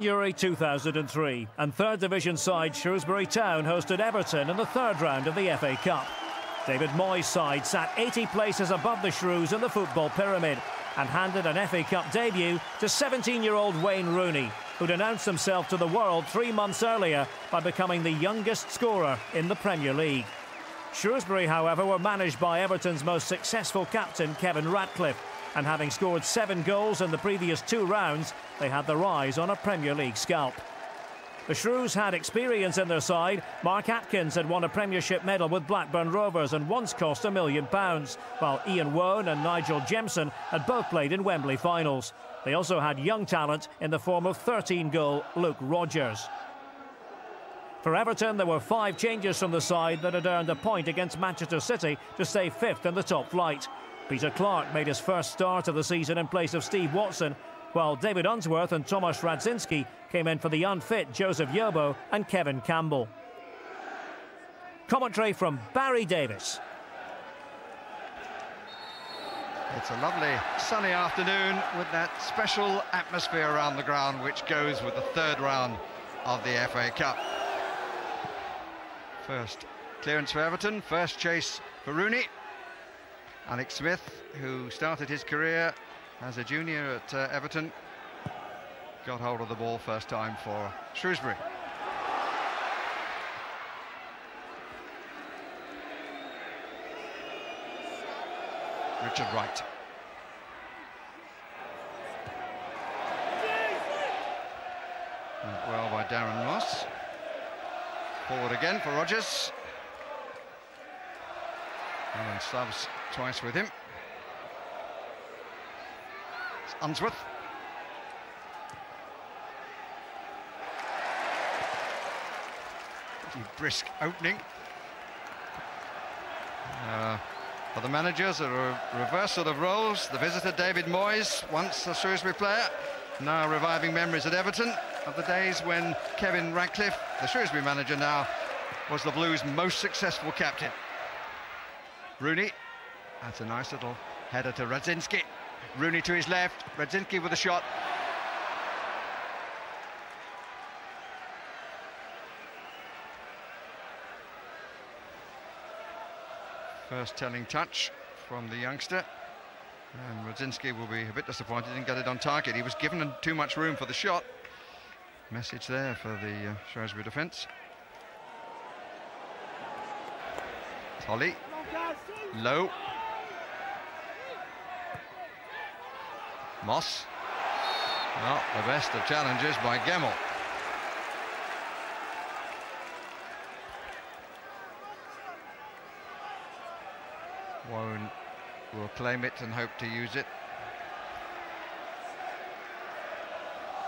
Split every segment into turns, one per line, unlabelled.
January 2003, and third division side Shrewsbury Town hosted Everton in the third round of the FA Cup. David Moyes' side sat 80 places above the Shrews in the football pyramid and handed an FA Cup debut to 17-year-old Wayne Rooney, who'd announced himself to the world 3 months earlier by becoming the youngest scorer in the Premier League. Shrewsbury, however, were managed by Everton's most successful captain, Kevin Ratcliffe, and having scored 7 goals in the previous 2 rounds, they had their eyes on a Premier League scalp. The Shrews had experience in their side. Mark Atkins had won a Premiership medal with Blackburn Rovers and once cost £1 million, while Ian Woan and Nigel Jemson had both played in Wembley finals. They also had young talent in the form of 13-goal Luke Rodgers. For Everton, there were 5 changes from the side that had earned a point against Manchester City to stay 5th in the top flight. Peter Clark made his first start of the season in place of Steve Watson, while David Unsworth and Tomasz Radzinski came in for the unfit Joseph Yobo and Kevin Campbell. Commentary from Barry Davis.
It's a lovely sunny afternoon with that special atmosphere around the ground which goes with the third round of the FA Cup. First clearance for Everton, first chase for Rooney. Alex Smith, who started his career as a junior at Everton, got hold of the ball first time for Shrewsbury. Richard Wright. Well by Darren Moss. Forward again for Rodgers. And subs twice with him. It's Unsworth. Pretty brisk opening. For the managers, a reversal of roles. The visitor, David Moyes, once a Shrewsbury player, now reviving memories at Everton of the days when Kevin Ratcliffe, the Shrewsbury manager now, was the Blues' most successful captain. Rooney, that's a nice little header to Radzinski. Rooney to his left, Radzinski with a shot. First telling touch from the youngster, and Radzinski will be a bit disappointed he didn't get it on target. He was given too much room for the shot. Message there for the Shrewsbury defence. Tolly, low. Moss. Well, the best of challenges by Gemmell. Woan will claim it and hope to use it.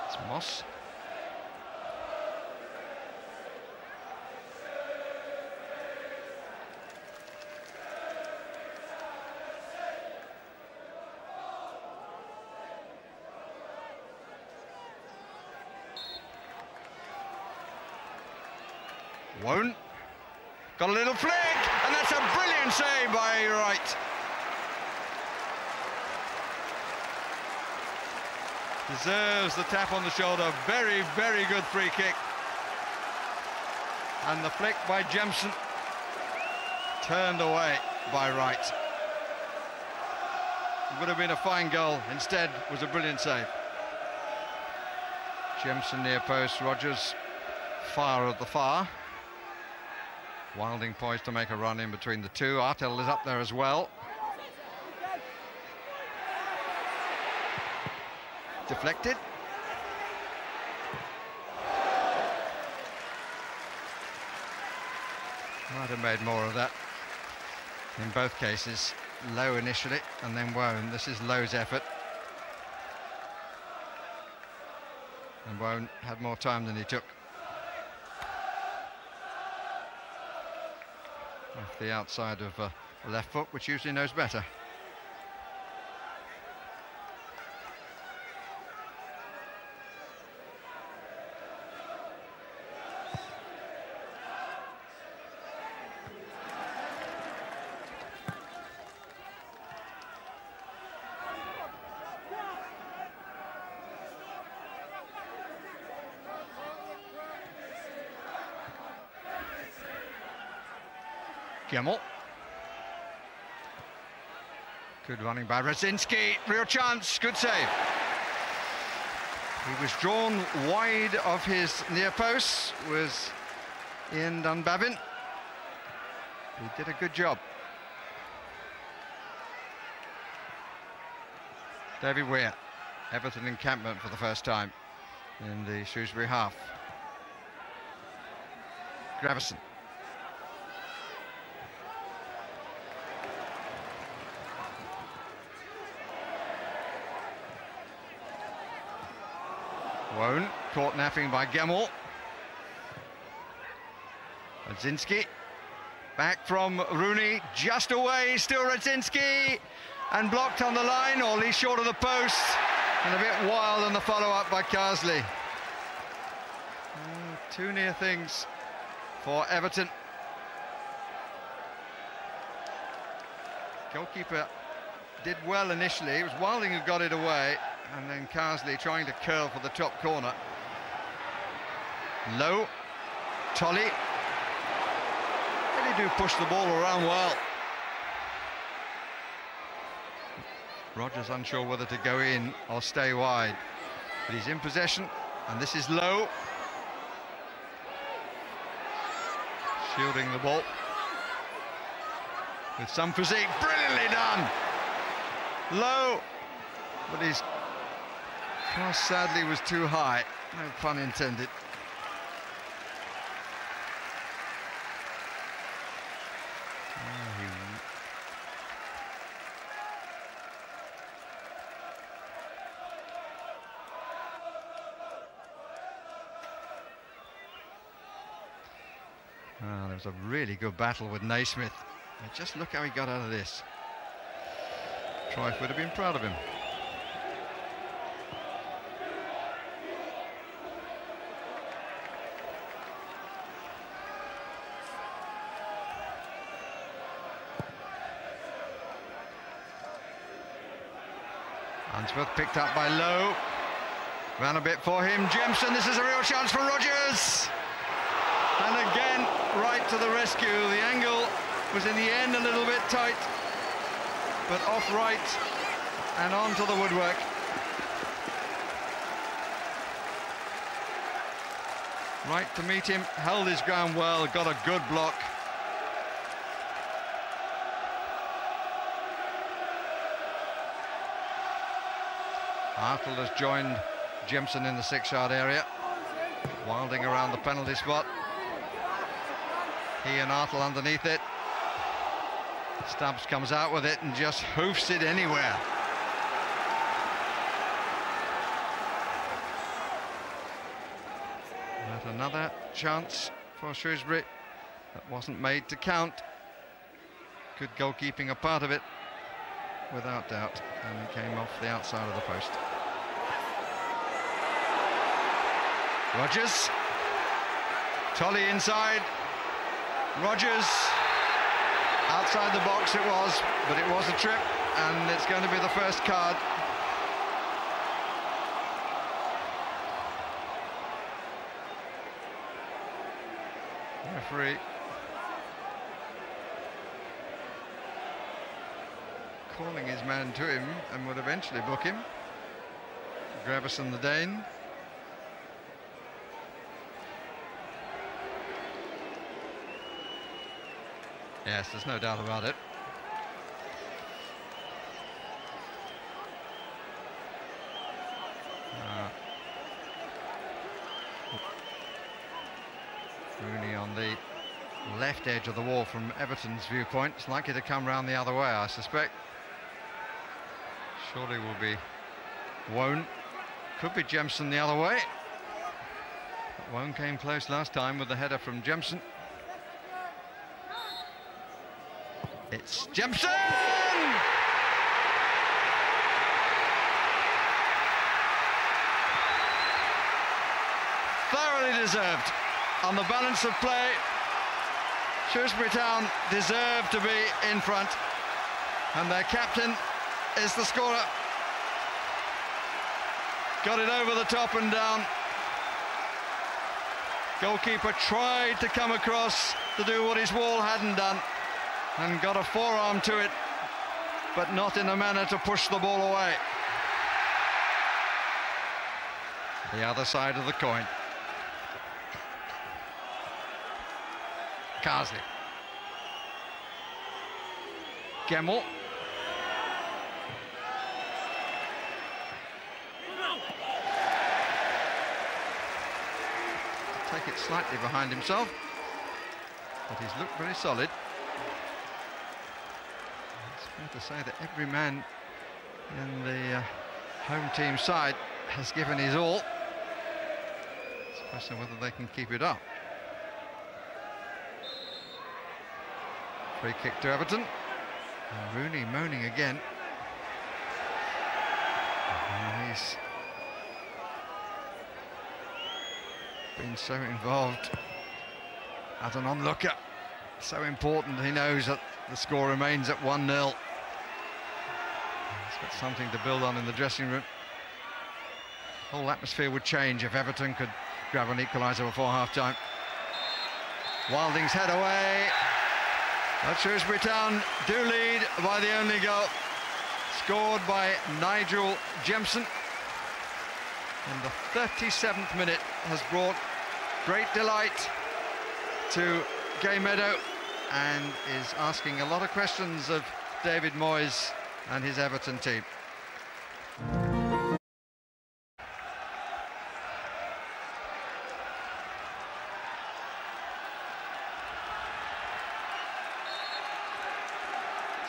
It's Moss. Woan got a little flick, and that's a brilliant save by Wright. Deserves the tap on the shoulder. Very, very good free kick. And the flick by Jemson, turned away by Wright. It would have been a fine goal. Instead, was a brilliant save. Jemson near post, Rodgers far at the far. Wilding poised to make a run in between the two. Artel is up there as well. Deflected. Might have made more of that. In both cases, Lowe initially and then Woan. This is Lowe's effort. And Woan had more time than he took. Off the outside of the left foot, which usually knows better. Gemmell. Good running by Radzinski. Real chance. Good save. He was drawn wide of his near post, was Ian Dunbabin. He did a good job. David Weir, Everton encampment for the first time in the Shrewsbury half. Gravison. Wone, caught napping by Gemmell. Radzinski, back from Rooney, just away, still Radzinski, and blocked on the line, or at least short of the post, and a bit wild on the follow-up by Carsley. Two near things for Everton. Goalkeeper did well initially. It was Wilding who got it away, and then Carsley trying to curl for the top corner. Low, Tolley. Really do push the ball around well. Rogers unsure whether to go in or stay wide, but he's in possession, and this is Low. Shielding the ball with some physique, brilliantly done. Low, but his cross sadly was too high, no pun intended. There was a really good battle with Naismith. Just look how he got out of this. Trife would have been proud of him. Unsworth picked up by Lowe. Ran a bit for him. Jemson, this is a real chance for Rogers. And again, right to the rescue. The angle was in the end a little bit tight, but off right and onto the woodwork. Right to meet him, held his ground well, got a good block. Arthur has joined Jemson in the 6-yard area. Wilding around the penalty spot. He and Arthur underneath it. Stubbs comes out with it and just hoofs it anywhere. But another chance for Shrewsbury that wasn't made to count. Good goalkeeping, a part of it, without doubt, and it came off the outside of the post. Rogers. Tolley inside. Rogers. Outside the box it was, but it was a trip, and it's going to be the first card. Referee calling his man to him and would eventually book him. Gravison the Dane. Yes, there's no doubt about it. Rooney on the left edge of the wall from Everton's viewpoint. It's likely to come round the other way, I suspect. Surely will be Wone. Could be Jemson the other way. But Wone came close last time with the header from Jemson. It's Jemson! Thoroughly deserved. On the balance of play, Shrewsbury Town deserved to be in front, and their captain is the scorer. Got it over the top and down. Goalkeeper tried to come across to do what his wall hadn't done. and got a forearm to it, but not in a manner to push the ball away. The other side of the coin. Carsley. Gemmell. Take it slightly behind himself, but he's looked very solid. It's fair to say that every man in the home team side has given his all. It's a question of whether they can keep it up. Free kick to Everton. And Rooney moaning again. And he's been so involved as an onlooker. So important. He knows that the score remains at 1-0. He's got something to build on in the dressing room. The whole atmosphere would change if Everton could grab an equaliser before half-time. Wilding's head away. But Shrewsbury Town do lead by the only goal, scored by Nigel Jemson. And the 37th minute has brought great delight to Gay Meadow and is asking a lot of questions of David Moyes and his Everton team.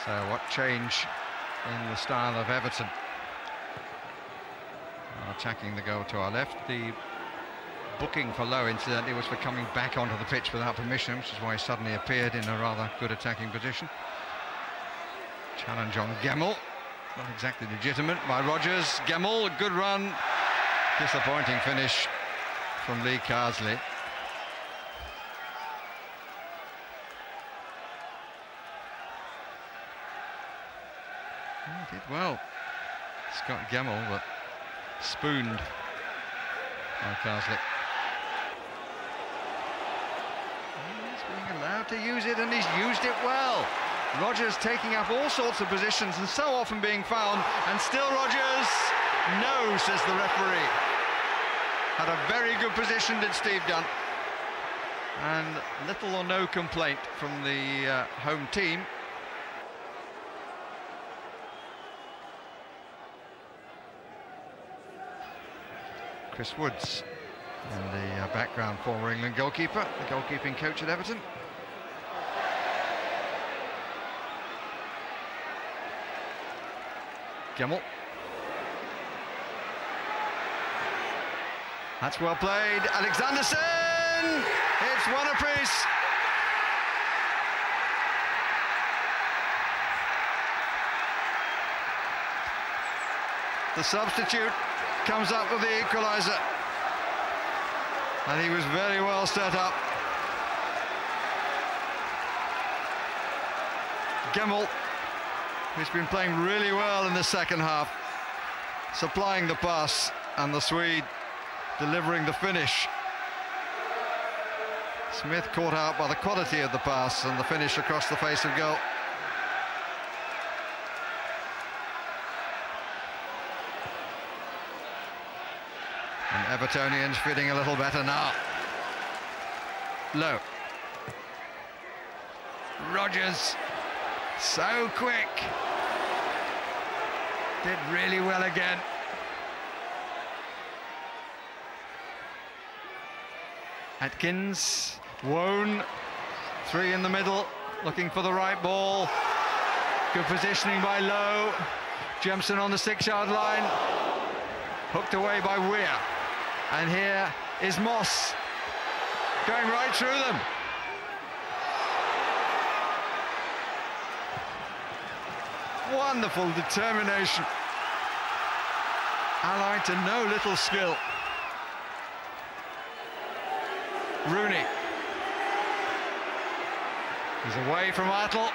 So what change in the style of Everton? Attacking the goal to our left. The booking for Lowe, incidentally, was for coming back onto the pitch without permission, which is why he suddenly appeared in a rather good attacking position. Challenge on Gemmell. Not exactly legitimate by Rogers. Gemmell, good run. Disappointing finish from Lee Carsley. He did well, Scott Gemmell, but spooned by Carsley. He's being allowed to use it, and he's used it well. Rogers taking up all sorts of positions and so often being found, and still Rogers, no, says the referee. Had a very good position, did Steve Dunn. And little or no complaint from the home team. Chris Woods in the background, former England goalkeeper, the goalkeeping coach at Everton. Gemmell. That's well played. Alexanderson! It's one apiece. The substitute comes up with the equaliser, and he was very well set up. Gemmell, who's been playing really well in the second half, supplying the pass, and the Swede delivering the finish. Smith caught out by the quality of the pass and the finish across the face of goal. And Evertonians feeling a little better now. Lowe. Rogers, so quick. Did really well again. Atkins, Wone, three in the middle, looking for the right ball. Good positioning by Lowe. Jemson on the 6-yard line. Hooked away by Weir. And here is Moss, going right through them. Wonderful determination, allied to no little skill. Rooney. He's away from Artel.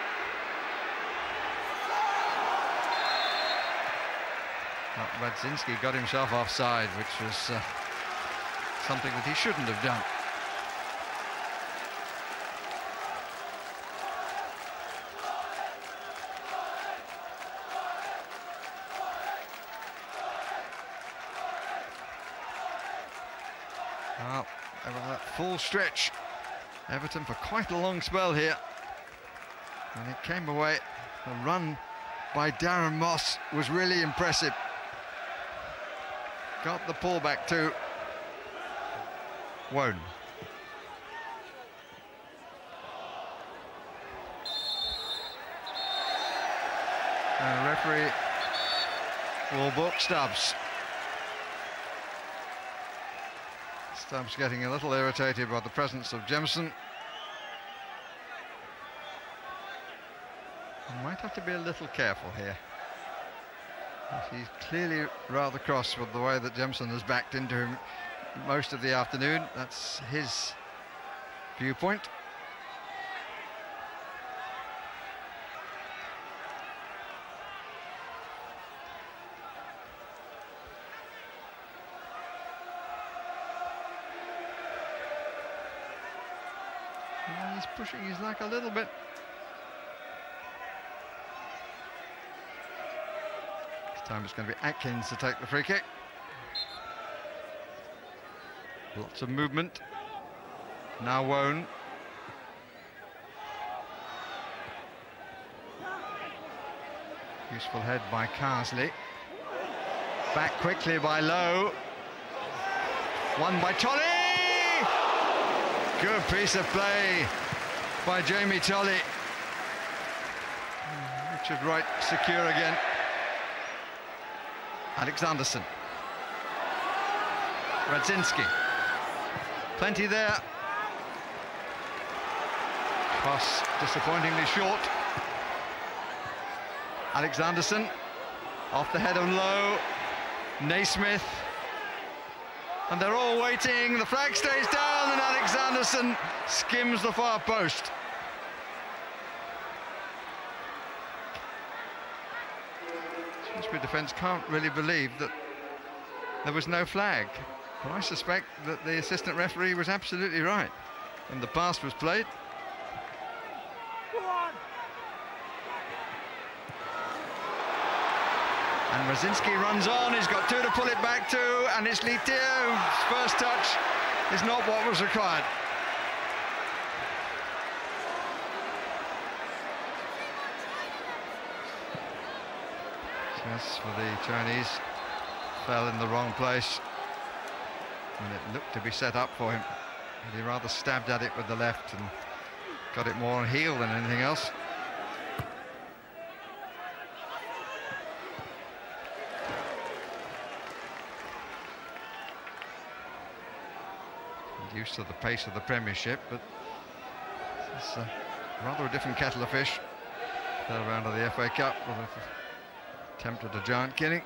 Radzinski got himself offside, which was something that he shouldn't have done. Well, over that full stretch, Everton for quite a long spell here. And it came away. The run by Darren Moss was really impressive. Got the pullback too. Wone. And the referee will book Stubbs. Stubbs getting a little irritated by the presence of Jemison. He might have to be a little careful here. He's clearly rather cross with the way that Jemison has backed into him most of the afternoon. That's his viewpoint. Well, he's pushing his luck a little bit. This time it's going to be Atkins to take the free kick. Lots of movement. Now Wone. Useful head by Carsley. Back quickly by Lowe. Won by Tolley! Good piece of play by Jamie Tolley. Richard Wright secure again. Alexanderson. Radzinski. Plenty there. Cross disappointingly short. Alexanderson off the head of Lowe. Naismith. And they're all waiting. The flag stays down and Alexanderson skims the far post. Shrewsbury defence can't really believe that there was no flag. But I suspect that the assistant referee was absolutely right when the pass was played. And Radzinski runs on, he's got two to pull it back to, and it's Litier whose first touch is not what was required. Chance for the Chinese fell in the wrong place. And it looked to be set up for him. And he rather stabbed at it with the left and got it more on heel than anything else. He's used to the pace of the Premiership, but it's rather a different kettle of fish. Third round of the FA Cup with an attempt at a giant killing.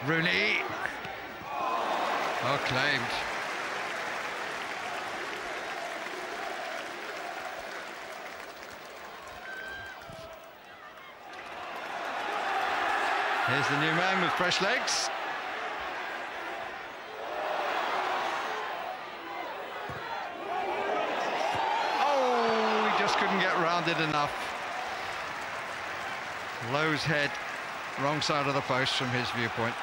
Rooney. Oh, claimed. Here's the new man with fresh legs. Oh, he just couldn't get rounded enough. Lowe's head, wrong side of the post from his viewpoint.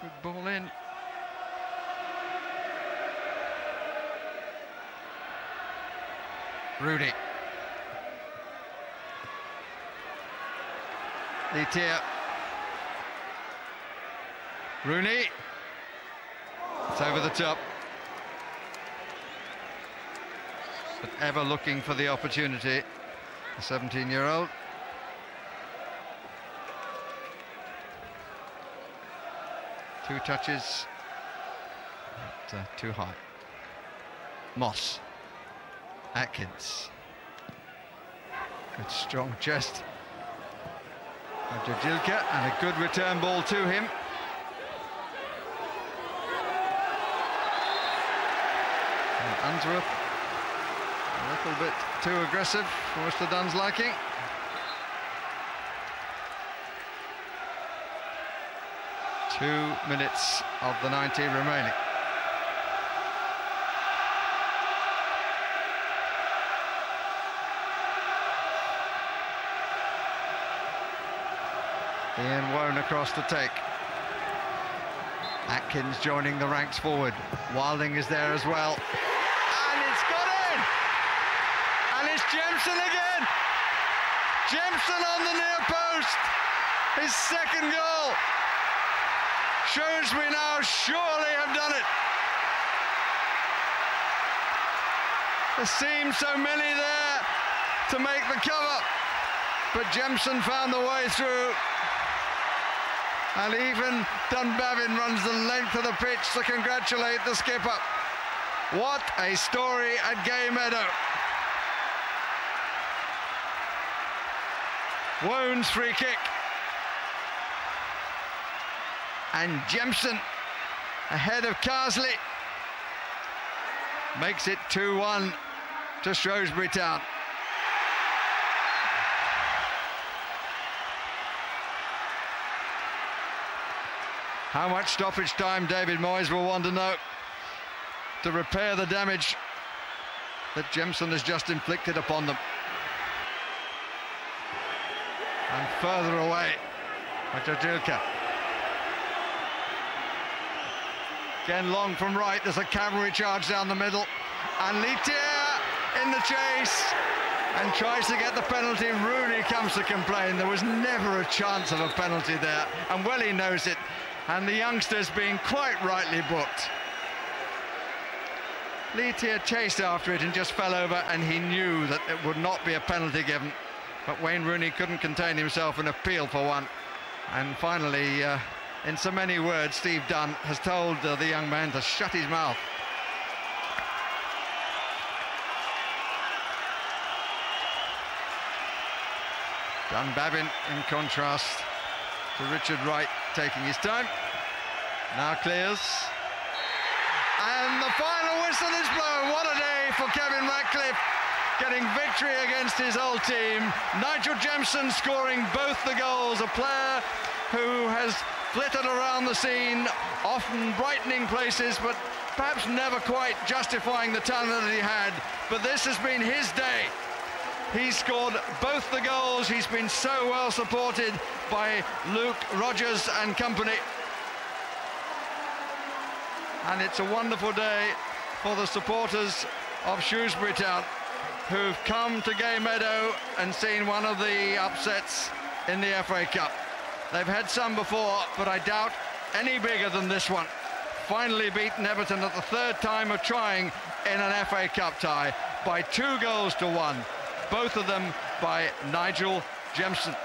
Good ball in. Rudy. Litier. Rooney. It's over the top. But ever looking for the opportunity, the 17-year-old. Two touches, but too high. Moss. Atkins. Good strong chest. Jajilka, and a good return ball to him. And Unsworth, a little bit too aggressive for Mr. Dunn's liking. Two minutes of the 90 remaining. Ian Wone across to take. Atkins joining the ranks forward. Wilding is there as well. And it's got in! And it's Jemson again! Jemson on the near post! His second goal! Shrewsbury now surely have done it! There seemed so many there to make the cover, but Jemson found the way through. And even Dunbavin runs the length of the pitch to congratulate the skipper. What a story at Gay Meadow. Wounds free kick. And Jemson ahead of Carsley makes it 2-1 to Shrewsbury Town. How much stoppage time David Moyes will want to know to repair the damage that Jemson has just inflicted upon them. And further away by Jajilka. Again long from right, there's a cavalry charge down the middle. And Litier in the chase and tries to get the penalty. Rooney comes to complain. There was never a chance of a penalty there, and well he knows it. And the youngsters being quite rightly booked. Litier chased after it and just fell over, and he knew that it would not be a penalty given. But Wayne Rooney couldn't contain himself and appealed for one. And finally, in so many words, Steve Dunn has told the young man to shut his mouth. Dunbavin, in contrast to Richard Wright, taking his time. Now clears. And the final whistle is blown. What a day for Kevin Ratcliffe, getting victory against his old team. Nigel Jemson scoring both the goals, a player who has flitted around the scene, often brightening places, but perhaps never quite justifying the talent that he had. But this has been his day. He's scored both the goals. He's been so well supported by Luke Rogers and company. And it's a wonderful day for the supporters of Shrewsbury Town, who've come to Gay Meadow and seen one of the upsets in the FA Cup. They've had some before, but I doubt any bigger than this one. Finally beaten Everton at the third time of trying in an FA Cup tie by 2 goals to 1. Both of them by Nigel Jemson.